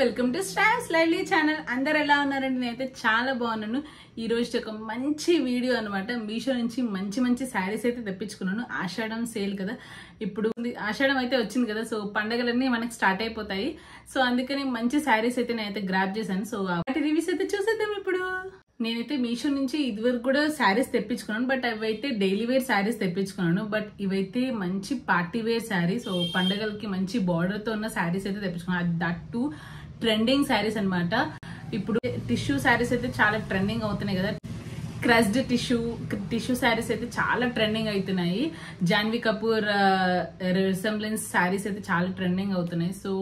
Welcome to stars lively channel. అందరు ఎలా ఉన్నారండి? నేనైతే చాలా బాగున్నాను. ఈ రోజు ఒక మంచి వీడియో అనమాట. మీషో నుంచి మంచి మంచి శారీస్ అయితే తెప్పించుకున్నాను. ఆషాఢం సేల్ కదా, ఇప్పుడు ఆషాఢం అయితే వచ్చింది కదా, సో పండగలన్నీ మనకి స్టార్ట్ అయిపోతాయి. సో అందుకని మంచి శారీస్ అయితే నేనైతే గ్రాప్ చేశాను. సో వాటి రివ్యూస్ అయితే చూసేద్దాం ఇప్పుడు. నేనైతే మీషో నుంచి ఇదివరకు కూడా శారీస్ తెప్పించుకున్నాను, బట్ అవైతే డైలీ వేర్ శారీస్ తెప్పించుకున్నాను. బట్ ఇవైతే మంచి పార్టీ వేర్ శారీస్, సో పండగలకి మంచి బార్డర్ తో ఉన్న శారీస్ అయితే తెప్పించుకున్నాను. దట్ టు ట్రెండింగ్ శారీస్ అనమాట. ఇప్పుడు టిష్యూ శారీస్ అయితే చాలా ట్రెండింగ్ అవుతున్నాయి కదా. క్రష్డ్ టిష్యూ శారీస్ అయితే చాలా ట్రెండింగ్ అవుతున్నాయి. జాన్వీ కపూర్ రిసెంబ్లెన్స్ శారీస్ అయితే చాలా ట్రెండింగ్ అవుతున్నాయి. సో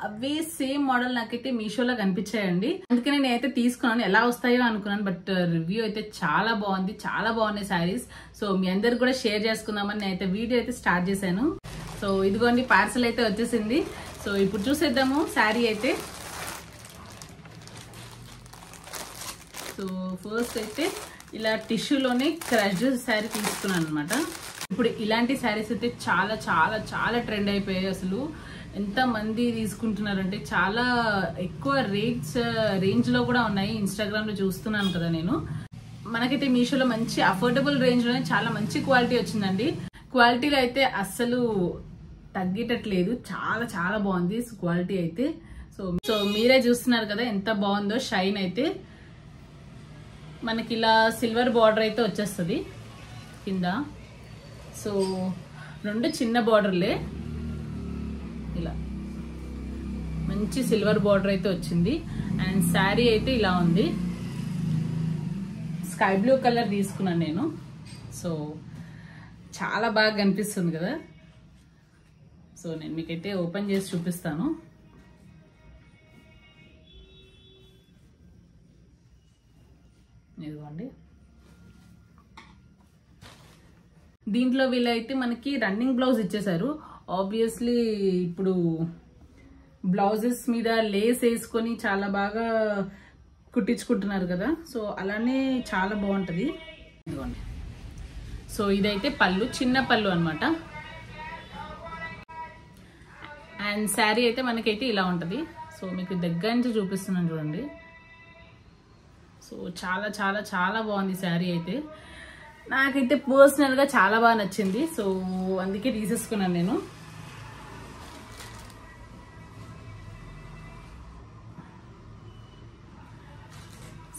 అవే సేమ్ మోడల్ నాకైతే మీషోలో కనిపించాయండి. అందుకని నేనైతే తీసుకున్నాను. ఎలా వస్తాయో అనుకున్నాను, బట్ రివ్యూ అయితే చాలా బాగుంది. చాలా బాగున్నాయి శారీస్. సో మీ అందరికి కూడా షేర్ చేసుకుందామని నేనైతే వీడియో అయితే స్టార్ట్ చేశాను. సో ఇదిగోండి, పార్సల్ అయితే వచ్చేసింది. సో ఇప్పుడు చూసేద్దాము శారీ అయితే. సో ఫస్ట్ అయితే ఇలా టిష్యూలోనే క్రష్డ్ శారీ తీసుకున్నాను అనమాట. ఇప్పుడు ఇలాంటి శారీస్ అయితే చాలా చాలా చాలా ట్రెండ్ అయిపోయాయి. అసలు ఎంత మంది తీసుకుంటున్నారంటే చాలా ఎక్కువ రేంజ్ లో కూడా ఉన్నాయి. ఇన్స్టాగ్రామ్ లో చూస్తున్నాను కదా నేను. మనకైతే మీషోలో మంచి అఫోర్డబుల్ రేంజ్ లోనే చాలా మంచి క్వాలిటీ వచ్చిందండి. క్వాలిటీలో అయితే అస్సలు తగ్గేటట్లేదు. చాలా చాలా బాగుంది క్వాలిటీ అయితే. సో మీరే చూస్తున్నారు కదా ఎంత బాగుందో. షైన్ అయితే మనకి ఇలా సిల్వర్ బార్డర్ అయితే వచ్చేస్తుంది కింద. సో రెండు చిన్న బార్డర్లే, ఇలా మంచి సిల్వర్ బార్డర్ అయితే వచ్చింది. అండ్ శారీ అయితే ఇలా ఉంది. స్కై బ్లూ కలర్ తీసుకున్నాను నేను. సో చాలా బాగా కనిపిస్తుంది కదా. సో నేను మీకైతే ఓపెన్ చేసి చూపిస్తాను. ఇదిగోండి, దీంట్లో వీళ్ళైతే మనకి రన్నింగ్ బ్లౌజ్ ఇచ్చేసారు. ఆబ్వియస్లీ ఇప్పుడు బ్లౌజెస్ మీద లేస్ వేసుకొని చాలా బాగా కుట్టించుకుంటున్నారు కదా, సో అలానే చాలా బాగుంటుంది. ఇదిగోండి, సో ఇదైతే పళ్ళు, చిన్న పళ్ళు అనమాట. అండ్ శారీ అయితే మనకైతే ఇలా ఉంటుంది. సో మీకు దగ్గర నుంచి చూపిస్తున్నాను చూడండి. సో చాలా చాలా చాలా బాగుంది శారీ అయితే. నాకైతే పర్సనల్ గా చాలా బాగా నచ్చింది. సో అందుకే తీసేసుకున్నాను నేను.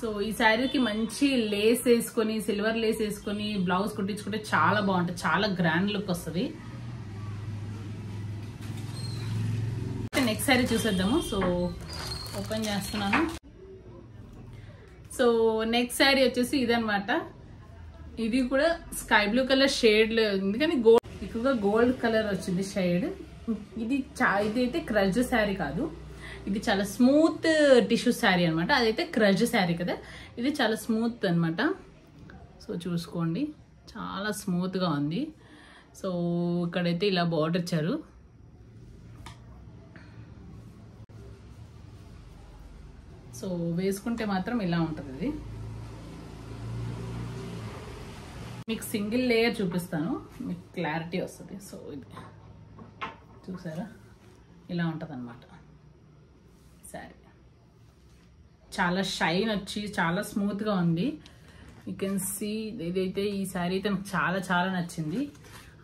సో ఈ శారీకి మంచి లేస్ వేసుకొని, సిల్వర్ లేస్ వేసుకొని బ్లౌజ్ కుట్టించుకుంటే చాలా బాగుంటుంది. చాలా గ్రాండ్ లుక్ వస్తుంది. నెక్స్ట్ శారీ చూసేద్దాము. సో ఓపెన్ చేస్తున్నాను. సో నెక్స్ట్ శారీ వచ్చేసి ఇదనమాట. ఇది కూడా స్కై బ్లూ కలర్ షేడ్, ఎందుకని గోల్డ్ ఎక్కువగా గోల్డ్ కలర్ వచ్చింది షేడ్. ఇది అయితే క్రష్ శారీ కాదు, ఇది చాలా స్మూత్ టిష్యూ శారీ అనమాట. అదైతే క్రష్ శారీ కదా, ఇది చాలా స్మూత్ అనమాట. సో చూసుకోండి, చాలా స్మూత్ గా ఉంది. సో ఇక్కడైతే ఇలా బార్డర్ ఇచ్చారు. సో వేసుకుంటే మాత్రం ఇలా ఉంటుంది. ఇది మీకు సింగిల్ లేయర్ చూపిస్తాను, మీకు క్లారిటీ వస్తుంది. సో ఇది చూసారా, ఇలా ఉంటుంది అనమాట శారీ. చాలా షైన్ వచ్చి చాలా స్మూత్గా ఉంది. You can see. ఇదైతే ఈ శారీ అయితే నాకు చాలా చాలా నచ్చింది.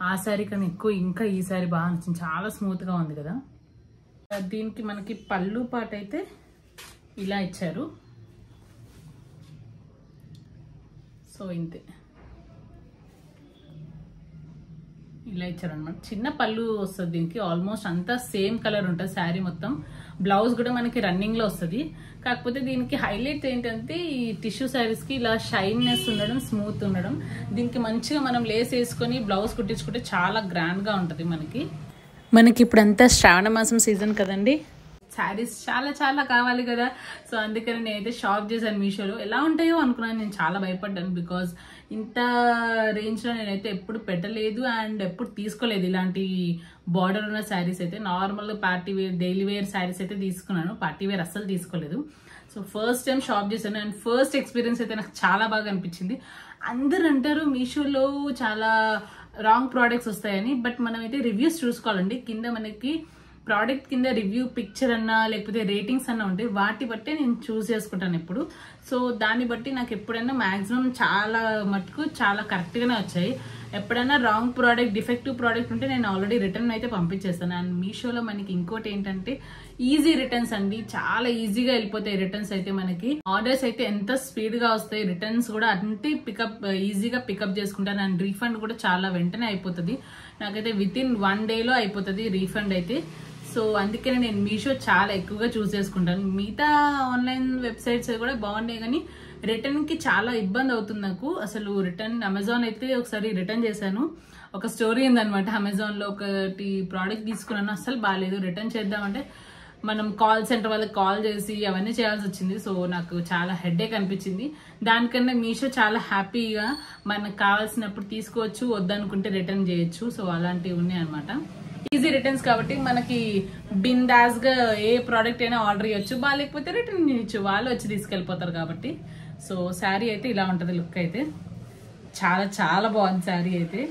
ఆ శారీ కన్నా ఎక్కువ ఇంకా ఈ శారీ బాగా నచ్చింది. చాలా స్మూత్గా ఉంది కదా. దీనికి మనకి పళ్ళు పాట అయితే ఇలా ఇచ్చారు. సో ఇంతే, ఇలా ఇచ్చారనమాట. చిన్న పళ్ళు వస్తుంది దీనికి. ఆల్మోస్ట్ అంతా సేమ్ కలర్ ఉంటుంది శారీ మొత్తం. బ్లౌజ్ కూడా మనకి రన్నింగ్ లో వస్తుంది. కాకపోతే దీనికి హైలైట్ ఏంటంటే ఈ టిష్యూ శారీస్ కి ఇలా షైన్నెస్ ఉండడం, స్మూత్ ఉండడం. దీనికి మంచిగా మనం లేస్ వేసుకొని బ్లౌజ్ కుట్టించుకుంటే చాలా గ్రాండ్ గా ఉంటుంది మనకి ఇప్పుడు అంతా శ్రావణ మాసం సీజన్ కదండి. శారీస్ చాలా చాలా కావాలి కదా. సో అందుకని నేనైతే షాప్ చేశాను మీషోలో. ఎలా ఉంటాయో అనుకున్నాను. నేను చాలా భయపడ్డాను, బికాజ్ ఇంత రేంజ్లో నేనైతే ఎప్పుడు పెట్టలేదు అండ్ ఎప్పుడు తీసుకోలేదు ఇలాంటి బార్డర్ ఉన్న శారీస్ అయితే. Normal party wear, daily wear saris అయితే తీసుకున్నాను, పార్టీ వేర్ అస్సలు తీసుకోలేదు. సో ఫస్ట్ టైం షాప్ చేశాను అండ్ ఫస్ట్ ఎక్స్పీరియన్స్ అయితే నాకు చాలా బాగా అనిపించింది. అందరు అంటారు మీషోలో చాలా రాంగ్ ప్రోడక్ట్స్ వస్తాయని, బట్ మనం అయితే రివ్యూస్ చూసుకోవాలండి. కింద మనకి ప్రోడక్ట్ కింద రివ్యూ పిక్చర్ అన్నా లేకపోతే రేటింగ్స్ అన్నా ఉంటాయి, వాటి బట్టే నేను చూస్ చేసుకుంటాను ఎప్పుడు. సో దాన్ని బట్టి నాకు ఎప్పుడైనా మాక్సిమం చాలా మటుకు చాలా కరెక్ట్గానే వచ్చాయి. ఎప్పుడైనా రాంగ్ ప్రోడక్ట్, డిఫెక్టివ్ ప్రోడక్ట్ ఉంటే నేను ఆల్రెడీ రిటర్న్ అయితే పంపించేస్తాను. అండ్ మీషోలో మనకి ఇంకోటి ఏంటంటే ఈజీ రిటర్న్స్ అండి, చాలా ఈజీగా వెళ్ళిపోతాయి రిటర్న్స్ అయితే. మనకి ఆర్డర్స్ అయితే ఎంత స్పీడ్ గా వస్తాయి, రిటర్న్స్ కూడా అంతే ఈజీగా పికప్ చేసుకుంటాను. అండ్ రీఫండ్ కూడా చాలా వెంటనే అయిపోతుంది. నాకైతే విత్ ఇన్ 1 డేలో అయిపోతుంది రీఫండ్ అయితే. సో అందుకనే నేను మీషో చాలా ఎక్కువగా చూస్ చేసుకుంటాను. మిగతా ఆన్లైన్ వెబ్సైట్స్ కూడా బాగున్నాయి, కానీ రిటర్న్ కి చాలా ఇబ్బంది అవుతుంది నాకు. అసలు రిటర్న్ అమెజాన్ అయితే ఒకసారి రిటర్న్ చేశాను. ఒక స్టోరీ ఉందనమాట. అమెజాన్ లో ఒకటి ప్రోడక్ట్ తీసుకున్నాను, అసలు బాగాలేదు. రిటర్న్ చేద్దామంటే మనం కాల్ సెంటర్ వాళ్ళకి కాల్ చేసి అవన్నీ చేయాల్సి వచ్చింది. సో నాకు చాలా హెడేక్ అనిపించింది. దానికన్నా మీషో చాలా హ్యాపీగా మనకు కావాల్సినప్పుడు తీసుకోవచ్చు, వద్దనుకుంటే రిటర్న్ చేయొచ్చు. సో అలాంటివి ఉన్నాయి అనమాట. ఈజీ రిటర్న్స్ కాబట్టి మనకి బిందాస్ గా ఏ ప్రోడక్ట్ అయినా ఆర్డర్ చేయొచ్చు, బాగాలేకపోతే రిటర్న్ చేయొచ్చు, వాళ్ళు వచ్చి తీసుకెళ్లిపోతారు కాబట్టి. సో శారీ అయితే ఇలా ఉంటది, లుక్ అయితే చాలా చాలా బాగుంది శారీ అయితే.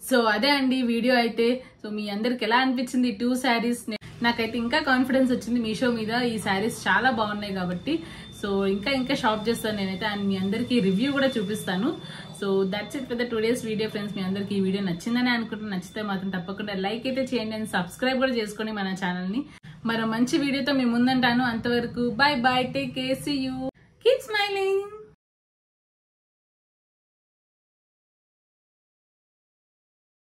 సో అదే అండి వీడియో అయితే. సో మీ అందరికి ఎలా అనిపించింది 2 శారీస్? నాకైతే ఇంకా కాన్ఫిడెన్స్ వచ్చింది మీషో మీద. ఈ శారీస్ చాలా బాగున్నాయి కాబట్టి సో ఇంకా షాప్ చేస్తాను నేనైతే. అండ్ మీ అందరికి రివ్యూ కూడా చూపిస్తాను. So that's it for the today's video friends. మీ అందరికి ఈ వీడియో నచ్చిందని అనుకుంటున్నాను. నచ్చితే మాత్రం తప్పకుండా లైక్ అయితే చేయండి అండ్ సబ్స్క్రైబ్ కూడా చేసుకోండి మన ఛానల్ ని. మరో మంచి వీడియోతో మీ ముందుంటాను. అంతవరకు bye bye, take care, see you, keep smiling.